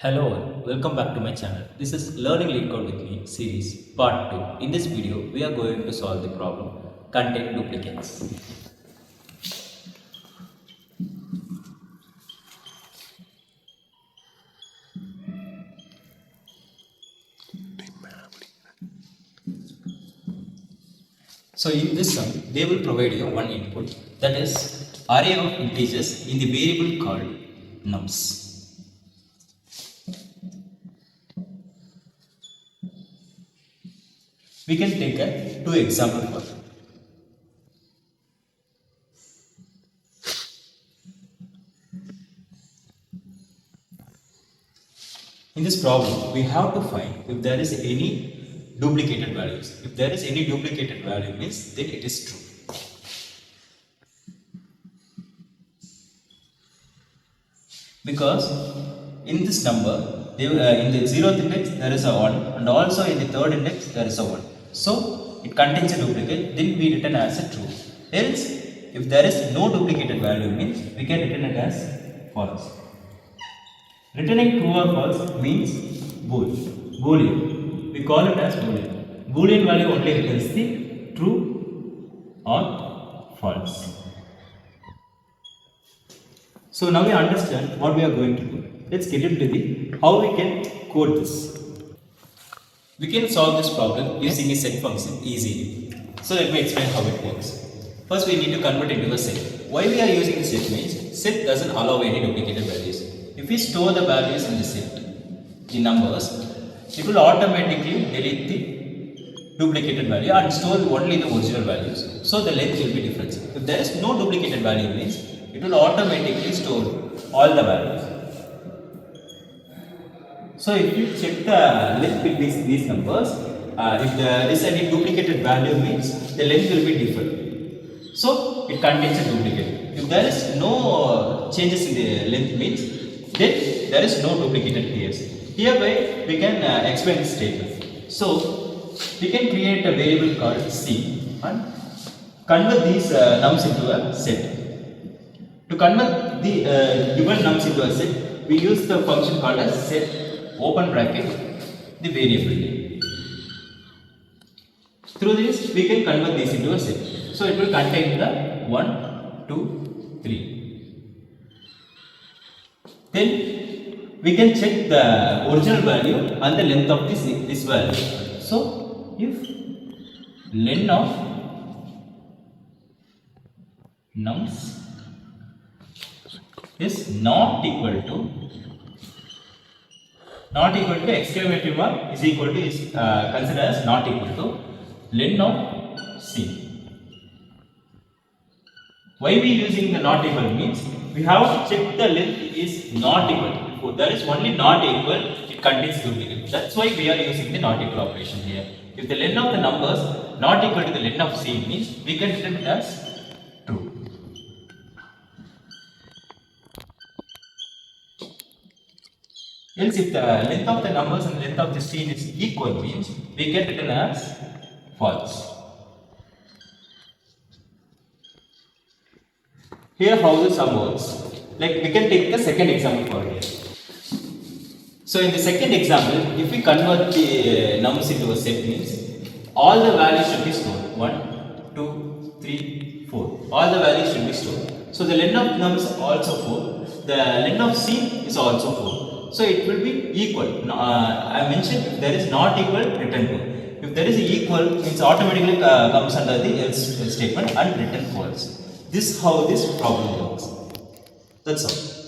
Hello all, welcome back to my channel. This is Learning Lead Code with me series part 2. In this video, we are going to solve the problem content duplicates. So in this sum, they will provide you one input, that is array of integers in the variable called nums. We can take two examples for it. In this problem, we have to find if there is any duplicated values. If there is any duplicated value means then it is true. Because in this number, in the 0th index there is a 1 and also in the 3rd index there is a 1. So it contains a duplicate, then we return as a true. Else, if there is no duplicated value means we can return it as false. Returning true or false means Boolean. We call it as Boolean. Boolean value only returns the true or false. So now we understand what we are going to do. Let's get into the how we can code this. We can solve this problem using a set function easily. So let me explain how it works. First we need to convert into a set. Why we are using the set means set doesn't allow any duplicated values. If we store the values in the set, the numbers, it will automatically delete the duplicated value and store only the original values. So the length will be different. If there is no duplicated value means it will automatically store all the values. So if you check the length between these numbers, if there is any duplicated value means the length will be different. So it contains a duplicate. If there is no changes in the length means then there is no duplicated pairs. Hereby we can explain this statement. So we can create a variable called C and convert these nums into a set. To convert the given nums into a set, we use the function called as set open bracket the variable name. Through this we can convert this into a set. So it will contain the 1, 2, 3. Then we can check the original value and the length of this value. So if len of nums is not equal to exclamation mark is equal to is considered as not equal to len of C. Why we using the not equal means we have to check the length is not equal. If there is only not equal, it contains duplicate. That's why we are using the not equal operation here. If the len of the numbers not equal to the len of C means we can return it as true. Else if the length of the numbers and the length of the scene is equal means we can return as false. Here how the sum works. Like we can take the second example for here. So in the second example, if we convert the nums into a set means all the values should be stored. 1, 2, 3, 4. All the values should be stored. So the len of nums is also 4. The len of C is also 4. So it will be equal. I mentioned if there is not equal, return true. If there is equal, it automatically comes under the else statement and return false. This is how this problem works. That's all.